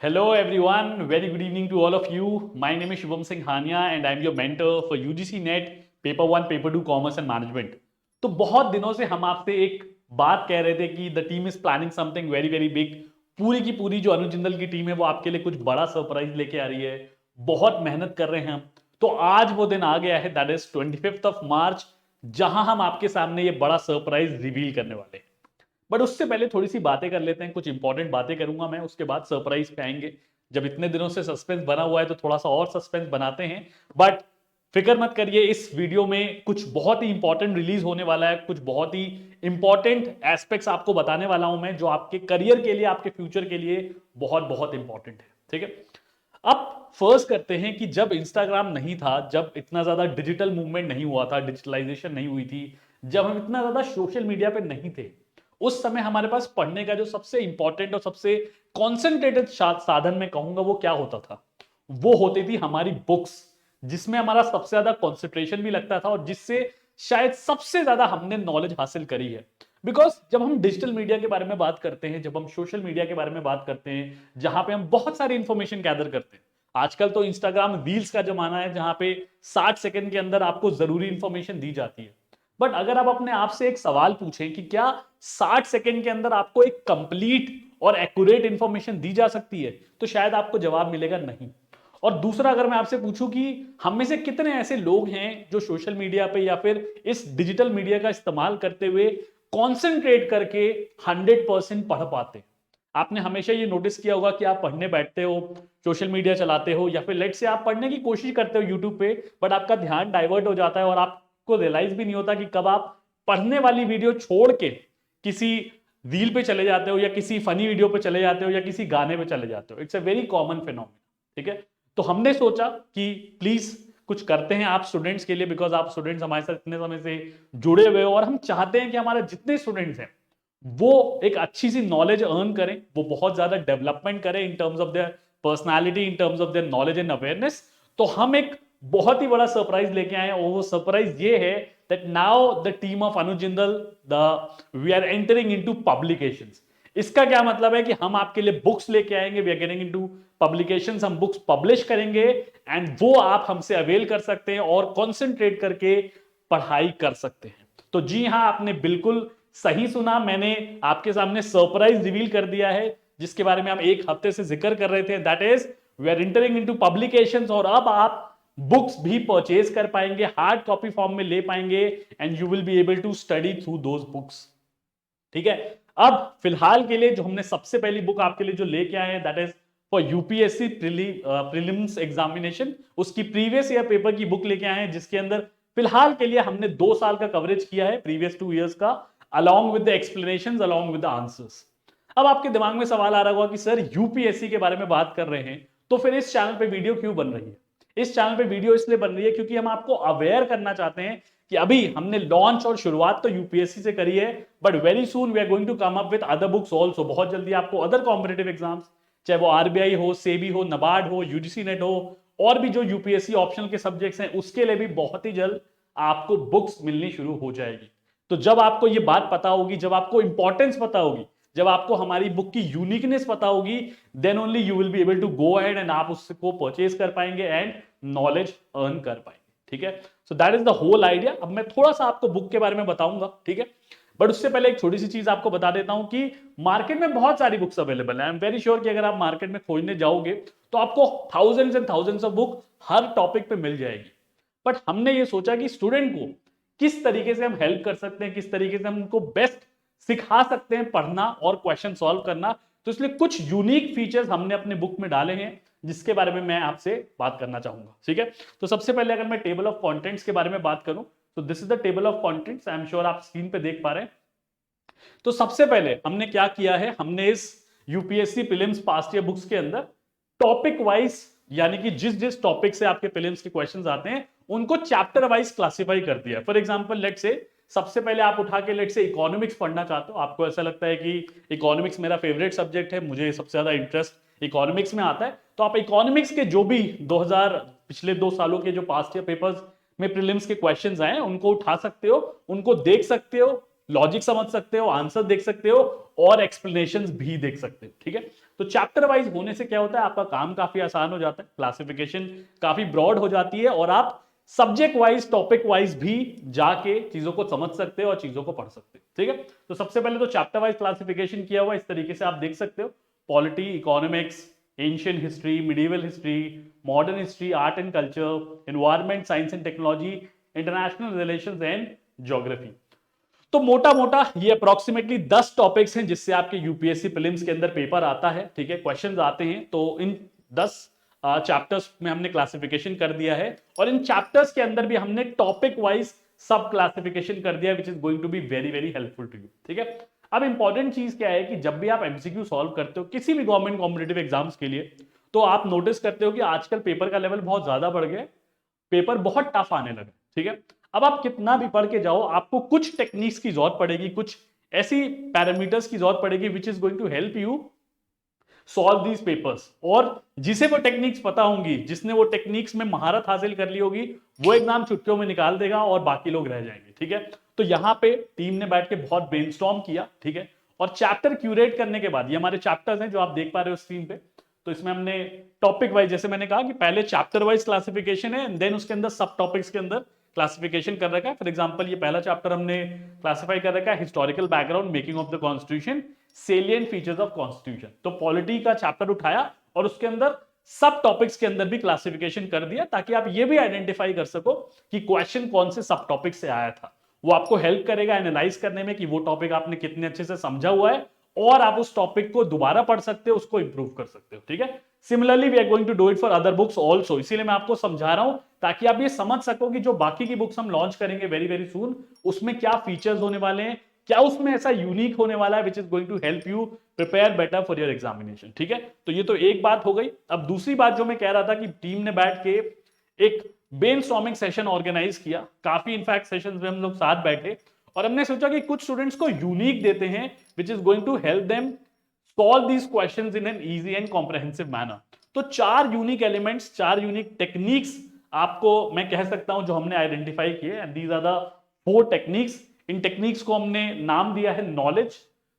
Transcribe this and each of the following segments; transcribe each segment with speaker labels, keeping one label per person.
Speaker 1: Hello everyone, very good evening to all of you. My name is Shubham Singh Hania and I am your mentor for UGC NET paper 1, paper 2 commerce and management. तो बहुत दिनों से हम आपसे एक बात कह रहे थे कि the team is planning something very very big. पूरी की पूरी जो अनुज जिंदल की टीम है वो आपके लिए कुछ बड़ा सरप्राइज लेके आ रही है। बहुत मेहनत कर रहे हैं हम। तो आज वो दिन आ गया है, that is 25th of March, जहां हम आपके सामने ये बड़ा सरप्राइज रिवील करने वाले हैं। बट उससे पहले थोड़ी सी बातें कर लेते हैं, कुछ इंपॉर्टेंट बातें करूंगा मैं, उसके बाद सरप्राइज पे आएंगे। जब इतने दिनों से सस्पेंस बना हुआ है तो थोड़ा सा और सस्पेंस बनाते हैं। बट फिक्र मत करिए, इस वीडियो में कुछ बहुत ही इंपॉर्टेंट रिलीज होने वाला है, कुछ बहुत ही इंपॉर्टेंट एस्पेक्ट्स आपको बताने वाला हूं मैं, जो आपके करियर के लिए, आपके फ्यूचर के लिए बहुत बहुत इंपॉर्टेंट है। ठीक है, अब फर्स्ट करते हैं कि जब इंस्टाग्राम नहीं था, जब इतना ज्यादा डिजिटल मूवमेंट नहीं हुआ था, डिजिटलाइजेशन नहीं हुई थी, जब हम इतना ज्यादा सोशल मीडिया पे नहीं थे, उस समय हमारे पास पढ़ने का जो सबसे इंपॉर्टेंट और सबसे कॉन्सेंट्रेटेड साधन मैं कहूंगा वो क्या होता था, वो होती थी हमारी बुक्स, जिसमें हमारा सबसे ज्यादा कॉन्सेंट्रेशन भी लगता था और जिससे शायद सबसे ज्यादा हमने नॉलेज हासिल करी है। बिकॉज जब हम डिजिटल मीडिया के बारे में बात करते हैं, जब हम सोशल मीडिया के बारे में बात करते हैं, जहां पे हम बहुत सारी इंफॉर्मेशन गैदर करते हैं, आजकल तो इंस्टाग्राम रील्स का जमाना है जहां पे 60 सेकंड के अंदर आपको जरूरी इंफॉर्मेशन दी जाती है। बट अगर आप अपने आप से एक सवाल पूछें कि क्या 60 सेकंड के अंदर आपको एक कंप्लीट और एक्यूरेट इंफॉर्मेशन दी जा सकती है, तो शायद आपको जवाब मिलेगा नहीं। और दूसरा, अगर मैं आपसे पूछूं कि हम में से कितने ऐसे लोग हैं जो सोशल मीडिया पे या फिर इस डिजिटल मीडिया का इस्तेमाल करते हुए कॉन्सेंट्रेट करके 100% पढ़ पाते। आपने हमेशा ये नोटिस किया होगा कि आप पढ़ने बैठते हो, सोशल मीडिया चलाते हो, या फिर लेट से आप पढ़ने की कोशिश करते हो यूट्यूब पे, बट आपका ध्यान डाइवर्ट हो जाता है और आपको रियलाइज भी नहीं होता कि कब आप पढ़ने वाली वीडियो छोड़ के किसी रील पे चले जाते हो, या किसी फनी वीडियो पे चले जाते हो, या किसी गाने पे चले जाते हो। It's a very common phenomena. ठीक है, तो हमने सोचा कि प्लीज कुछ करते हैं आप स्टूडेंट्स के लिए, बिकॉज आप स्टूडेंट्स हमारे साथ इतने समय से जुड़े हुए हो और हम चाहते हैं कि हमारे जितने स्टूडेंट्स हैं वो एक अच्छी सी नॉलेज अर्न करें, वो बहुत ज्यादा डेवलपमेंट करें इन terms of their personality, in terms of their knowledge and awareness. तो हम एक बहुत ही बड़ा सरप्राइज लेके आए हैं, और वो सरप्राइज ये है that now the team of Anuj Jindal, the we are entering into publications. इसका क्या मतलब है कि हम आपके लिए बुक्स लेके आएंगे, we are getting into publications, हम बुक्स पब्लिश करेंगे एंड वो आप हमसे अवेल कर सकते हैं और कॉन्सेंट्रेट करके पढ़ाई कर सकते हैं। तो जी हाँ, आपने बिल्कुल सही सुना, मैंने आपके सामने सरप्राइज रिवील कर दिया है, जिसके बारे में हम एक हफ्ते से जिक्र कर रहे थे। That is we are entering into publications, और अब आप बुक्स भी परचेज कर पाएंगे, हार्ड कॉपी फॉर्म में ले पाएंगे, and you will be able to study through those books. ठीक है, अब फिलहाल के लिए जो हमने सबसे पहली बुक आपके लिए जो लेके आए हैं, that is for UPSC prelims examination, उसकी प्रीवियस ईयर पेपर की बुक लेके आए हैं, जिसके अंदर फिलहाल के लिए हमने 2 साल का कवरेज किया है, प्रीवियस 2 years का, along with the explanations, along with the answers। अब आपके दिमाग में सवाल आ रहा होगा कि सर यूपीएससी के बारे में बात कर रहे हैं, तो फिर इस चैनल पे वीडियो क्यों बन रही है? इस चैनल पे वीडियो इसलिए बन रही है क्योंकि हम आपको अवेयर करना चाहते हैं कि अभी हमने लॉन्च और शुरुआत तो यूपीएससी से करी है, but very soon we are going to come up with other books also. बहुत जल्दी आपको अदर कॉम्पिटेटिव एग्जाम्स, चाहे वो आरबीआई हो, सेबी हो, नबार्ड हो, यूजीसी नेट हो, और भी जो यूपीएससी ऑप्शनल के सब्जेक्ट्स हैं, उसके लिए भी बहुत ही जल्द आपको बुक्स मिलनी शुरू हो जाएगी। तो जब आपको ये बात पता होगी, जब आपको इंपॉर्टेंस पता होगी, जब आपको हमारी बुक की यूनिकनेस पता होगी, then only you will be able to go ahead and आप उसको परचेज कर पाएंगे एंड नॉलेज अर्न कर पाएंगे। ठीक है, so that is the whole idea. अब मैं थोड़ा सा आपको बुक के बारे में बताऊंगा, ठीक है, बट उससे पहले एक छोटी सी चीज आपको बता देता हूं कि मार्केट में बहुत सारी बुक्स अवेलेबल है। आई एम वेरी श्योर कि अगर आप मार्केट में खोजने जाओगे तो आपको thousands and thousands of book her topic पे मिल जाएगी। बट हमने ये सोचा कि स्टूडेंट को किस तरीके से हम हेल्प कर सकते हैं, किस तरीके से हम उनको बेस्ट सिखा सकते हैं पढ़ना और क्वेश्चन सॉल्व करना, तो इसलिए कुछ यूनिक फीचर्स हमने अपने बुक में डाले हैं, जिसके बारे में मैं आपसे बात करना चाहूंगा। ठीक है, तो सबसे पहले अगर मैं टेबल ऑफ कंटेंट्स के बारे में बात करूं, तो this is the table of contents. I am sure आप स्क्रीन पे देख पा रहे हैं। तो सबसे पहले हमने क्या किया है, हमने इस UPSC prelims past year books के अंदर टॉपिक वाइज, यानी कि जिस जिस टॉपिक से आपके प्रीलिम्स के क्वेश्चंस आते हैं, उनको चैप्टर वाइज क्लासिफाई कर दिया। फॉर एग्जांपल लेट से सबसे पहले आप उठा के लेट से इकोनॉमिक्स पढ़ना चाहते हो, आपको ऐसा लगता है कि इकोनॉमिक्स मेरा फेवरेट सब्जेक्ट है, मुझे सबसे ज्यादा इंटरेस्ट इकोनॉमिक्स में आता है, तो आप इकोनॉमिक्स के जो भी 2000 पिछले 2 सालों के जो पास्ट ईयर पेपर्स में प्रीलिम्स के क्वेश्चंस आए उनको उठा सकते हो, उनको देख सकते हो, लॉजिक समझ सकते हो, आंसर देख सकते हो और एक्सप्लेनेशंस भी देख सकते हो। ठीक है, तो चैप्टर वाइज होने से क्या होता है, आपका काम काफी आसान हो जाता है, क्लासिफिकेशन काफी ब्रॉड हो जाती है और आप सब्जेक्ट वाइज टॉपिक वाइज भी जाके चीजों को समझ सकते हो और चीजों को पढ़ सकते हो। ठीक है, तो सबसे पहले तो चैप्टर वाइज क्लासिफिकेशन किया हुआ इस तरीके से आप देख सकते हो, polity, economics, ancient history, medieval history, modern history, art and culture, environment, science and technology, international relations and geography. तो मोटा मोटा ये अप्रोक्सीमेटली 10 टॉपिक्स हैं जिससे आपके यूपीएससी प्रीलिम्स के अंदर पेपर आता है। ठीक है, क्वेश्चंस आते हैं, तो इन 10 चैप्टर्स में हमने क्लासिफिकेशन कर दिया है और इन चैप्टर्स के अंदर भी हमने टॉपिक वाइज सब क्लासिफिकेशन कर दिया, which is going to be very very helpful to you. ठीक है, अब इंपॉर्टेंट चीज क्या है कि जब भी आप एमसीक्यू सॉल्व करते हो किसी भी गवर्नमेंट कॉम्पिटेटिव एग्जाम्स के लिए, तो आप नोटिस करते हो कि आजकल पेपर का लेवल बहुत ज्यादा बढ़ गया है, पेपर बहुत टफ आने लगे। ठीक है, अब आप कितना भी पढ़ के जाओ, आपको कुछ टेक्निक्स की जरूरत पड़ेगी, कुछ ऐसी पैरामीटर्स की जरूरत पड़ेगी which is going to help you solve these papers. और जिसे वो टेक्निक्स पता होंगी, जिसने वो टेक्निक्स में महारत हासिल कर ली होगी, वो एग्जाम चुटकियों में निकाल देगा और बाकी लोग रह जाएंगे। ठीक है, तो यहां पे टीम ने बैठ के बहुत ब्रेनस्टॉर्म किया। ठीक है, और चैप्टर क्यूरेट करने के बाद, ये हमारे चैप्टर्स हैं जो आप देख पा रहे हो स्क्रीन पे, तो इसमें हमने टॉपिक वाइज, जैसे मैंने कहा कि पहले चैप्टर वाइज क्लासिफिकेशन है, देन उसके अंदर सब टॉपिक्स के अंदर क्लासिफिकेशन कर रखा है। फॉर एग्जांपल ये पहला चैप्टर हमने क्लासिफाई कर रखा है historical background, making of the constitution, salient features of constitution. तो पॉलिटी का चैप्टर उठाया और उसके अंदर सब टॉपिक्स के अंदर भी क्लासिफिकेशन कर दिया, ताकि आप ये भी आइडेंटिफाई कर सको कि क्वेश्चन कौन से सब टॉपिक से आया था। वो आपको हेल्प करेगा एनालाइज करने में कि वो टॉपिक आपने कितने अच्छे से समझा हुआ है और आप उस टॉपिक को दोबारा पढ़ सकते हो, उसको इंप्रूव कर सकते हो। ठीक है, similarly we are going to do it for other books also, इसीलिए मैं आपको समझा रहा हूं ताकि आप ये समझ सको कि जो बाकी की बुक्स हम लॉन्च करेंगे वेरी वेरी सून, उसमें क्या फीचर्स होने वाले हैं, क्या उसमें ऐसा यूनिक होने वाला है which is going to help you prepare better for your examination. ठीक है, तो ये तो एक बात हो गई। अब दूसरी बात जो मैं कह रहा था कि टीम ने बैठ के एक ब्रेनस्टॉर्मिंग सेशन ऑर्गेनाइज किया, काफी इनफैक्ट सेशंस में हम लोग साथ बैठे और हमने सोचा कि कुछ स्टूडेंट्स को यूनिक देते हैं which is going to help them solve these questions in an easy and comprehensive manner. तो 4 यूनिक एलिमेंट्स, 4 यूनिक टेक्निक्स आपको मैं कह सकता हूं जो हमने आइडेंटिफाई किए, and these are the 4 techniques. इन टेक्निक्स को हमने नाम दिया है knowledge,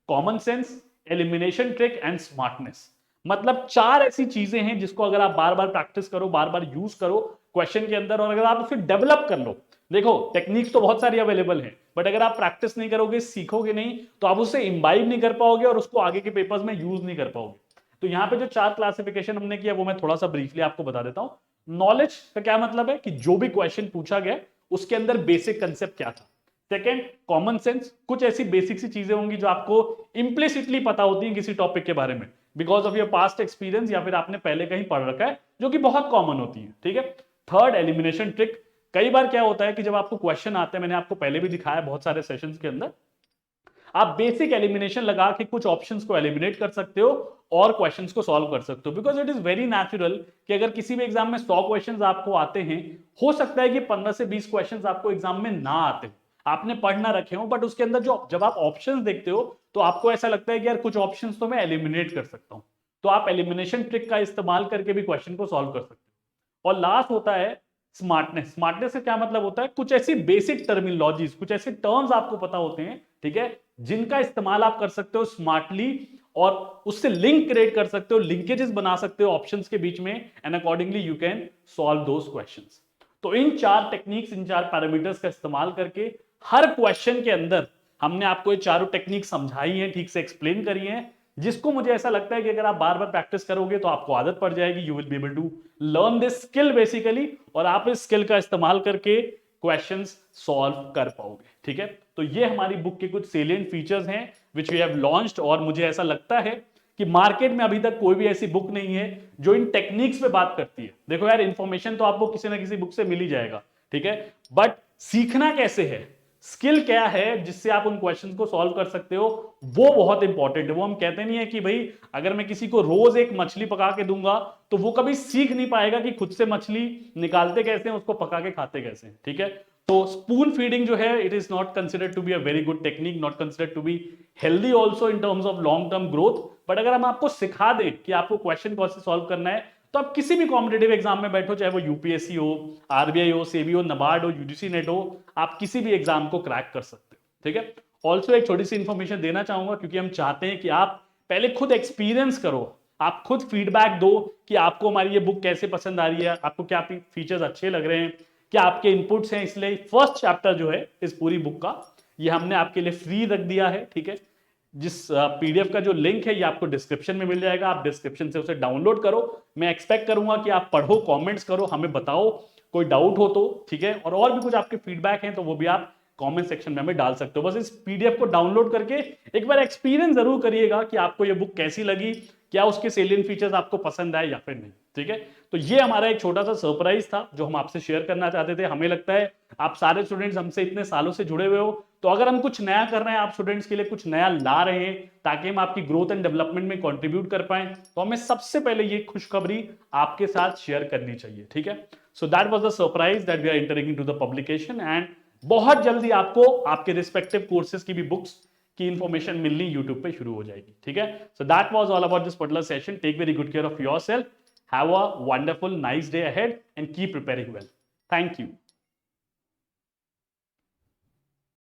Speaker 1: common sense, elimination trick and smartness. मतलब 4 ऐसी चीजें हैं जिसको अगर आप बार बार प्रैक्टिस करो, बार बार यूज करो क्वेश्चन के अंदर, और अगर आप उसे डेवलप कर लो, देखो टेक्निक्स तो बहुत सारी अवेलेबल हैं, बट अगर आप प्रैक्टिस नहीं करोगे, सीखोगे नहीं, तो आप उससे इंबाइब नहीं कर पाओगे और उसको आगे के पेपर्स में यूज नहीं कर पाओगे। तो यहाँ पे जो 4 क्लासिफिकेशन हमने किया वो मैं थोड़ा सा ब्रीफली आपको बता देता हूं। नॉलेज का क्या मतलब है कि जो भी क्वेश्चन पूछा गया उसके अंदर बेसिक कंसेप्ट क्या था। सेकेंड, कॉमन सेंस, कुछ ऐसी बेसिक सी चीजें होंगी जो आपको इंप्लिसिटली पता होती हैं किसी टॉपिक के बारे में, because of your past experience या फिर आपने पहले कहीं पढ़ रखा है, जो कि बहुत कॉमन होती है। ठीक है, थर्ड, एलिमिनेशन ट्रिक। कई बार क्या होता है कि जब आपको क्वेश्चन आते हैं, मैंने आपको पहले भी दिखाया बहुत सारे सेशंस के अंदर, आप बेसिक एलिमिनेशन लगा के कुछ ऑप्शंस को एलिमिनेट कर सकते हो और क्वेश्चंस को सॉल्व कर सकते हो, because it is very natural कि अगर किसी भी एग्जाम में 100 क्वेश्चंस आपको आते हैं, हो सकता है कि 15 से 20 क्वेश्चंस आपको एग्जाम में ना आते हो, आपने पढ़ना रखे हो, बट उसके अंदर जो जब आप ऑप्शंस देखते हो तो आपको ऐसा लगता है कि यार कुछ ऑप्शंस तो मैं एलिमिनेट कर सकता हूं, तो आप एलिमिनेशन ट्रिक का इस्तेमाल करके भी क्वेश्चन को सॉल्व कर सकते हो। और लास्ट होता है स्मार्टनेस। स्मार्टनेस से क्या मतलब होता है, कुछ ऐसी बेसिक टर्मिनोलॉजीज, कुछ ऐसे टर्म्स आपको पता होते हैं, ठीक है, जिनका इस्तेमाल आप कर सकते हो स्मार्टली और उससे लिंक क्रिएट कर सकते हो, लिंकेजेस बना सकते हो ऑप्शंस के बीच में, and accordingly you can solve those questions. तो इन 4 टेक्निक्स, इन 4 पैरामीटर्स का इस्तेमाल करके हर क्वेश्चन के अंदर हमने आपको ये चारों टेक्निक समझाई है, ठीक से एक्सप्लेन करी है, जिसको मुझे ऐसा लगता है कि अगर आप बार बार प्रैक्टिस करोगे तो आपको आदत पड़ जाएगी, you will be able to learn this skill basically, और आप इस स्किल का इस्तेमाल करके क्वेश्चंस सॉल्व कर पाओगे। ठीक है, तो ये हमारी बुक के कुछ सेलिएंट फीचर्स हैं विच वी हैव लॉन्च्ड, और मुझे ऐसा लगता है कि मार्केट में अभी तक कोई भी ऐसी बुक नहीं है जो इन टेक्निक्स पे बात करती है। देखो यार, इंफॉर्मेशन तो आपको किसी ना किसी बुक से मिल ही जाएगा, ठीक है, बट सीखना कैसे है, स्किल क्या है जिससे आप उन क्वेश्चंस को सॉल्व कर सकते हो, वो बहुत इंपॉर्टेंट है। वो हम कहते नहीं है कि भाई अगर मैं किसी को रोज एक मछली पका के दूंगा तो वो कभी सीख नहीं पाएगा कि खुद से मछली निकालते कैसे हैं, उसको पका के खाते कैसे हैं। ठीक है, तो स्पून फीडिंग जो है, it is not considered to be a very good technique, not considered to be healthy also in terms of long term growth. But अगर हम आपको सिखा दें कि आपको क्वेश्चन कौन से सॉल्व करना है, तो आप किसी भी कॉम्पिटेटिव एग्जाम में बैठो, चाहे वो यूपीएससी हो, आरबीआई हो, सेबी हो, नबार्ड हो, यूजीसी नेट हो, आप किसी भी एग्जाम को क्रैक कर सकते हो। ठीक है, ऑल्सो एक छोटी सी इंफॉर्मेशन देना चाहूंगा, क्योंकि हम चाहते हैं कि आप पहले खुद एक्सपीरियंस करो, आप खुद फीडबैक दो कि आपको हमारी ये बुक कैसे पसंद आ रही है, आपको क्या फीचर्स अच्छे लग रहे हैं, क्या आपके इनपुट्स हैं। इसलिए फर्स्ट चैप्टर जो है इस पूरी बुक का ये हमने आपके लिए फ्री रख दिया है, ठीक है। जिस पीडीएफ का जो लिंक है ये आपको डिस्क्रिप्शन में मिल जाएगा, आप डिस्क्रिप्शन से उसे डाउनलोड करो। मैं एक्सपेक्ट करूंगा कि आप पढ़ो, कमेंट्स करो, हमें बताओ कोई डाउट हो तो, ठीक है। और भी कुछ आपके फीडबैक हैं तो वो भी आप कमेंट सेक्शन में हमें डाल सकते हो। बस इस पीडीएफ को डाउनलोड करके एक बार एक्सपीरियंस जरूर करिएगा कि आपको ये बुक कैसी लगी, क्या उसके सेलियंट फीचर्स आपको पसंद आए या फिर नहीं, ठीक है। तो ये हमारा एक छोटा सा सरप्राइज था जो हम आपसे शेयर करना चाहते थे। हमें लगता है आप सारे स्टूडेंट्स हमसे इतने सालों से जुड़े हुए हो, तो अगर हम कुछ नया कर रहे हैं, आप स्टूडेंट्स के लिए कुछ नया ला रहे हैं ताकि हम आपकी ग्रोथ एंड डेवलपमेंट में कंट्रीब्यूट कर पाए, तो हमें सबसे पहले ये खुशखबरी आपके साथ शेयर करनी चाहिए, ठीक है। So that was the surprise that we are entering into the publication, and बहुत जल्दी आपको आपके रिस्पेक्टिव कोर्सेज की भी बुक्स की इंफॉर्मेशन मिलनी यूट्यूब पे शुरू हो जाएगी, ठीक है। So that was all about this particular session. Take very good care of yourself, have a wonderful nice day ahead and keep preparing well. Thank you.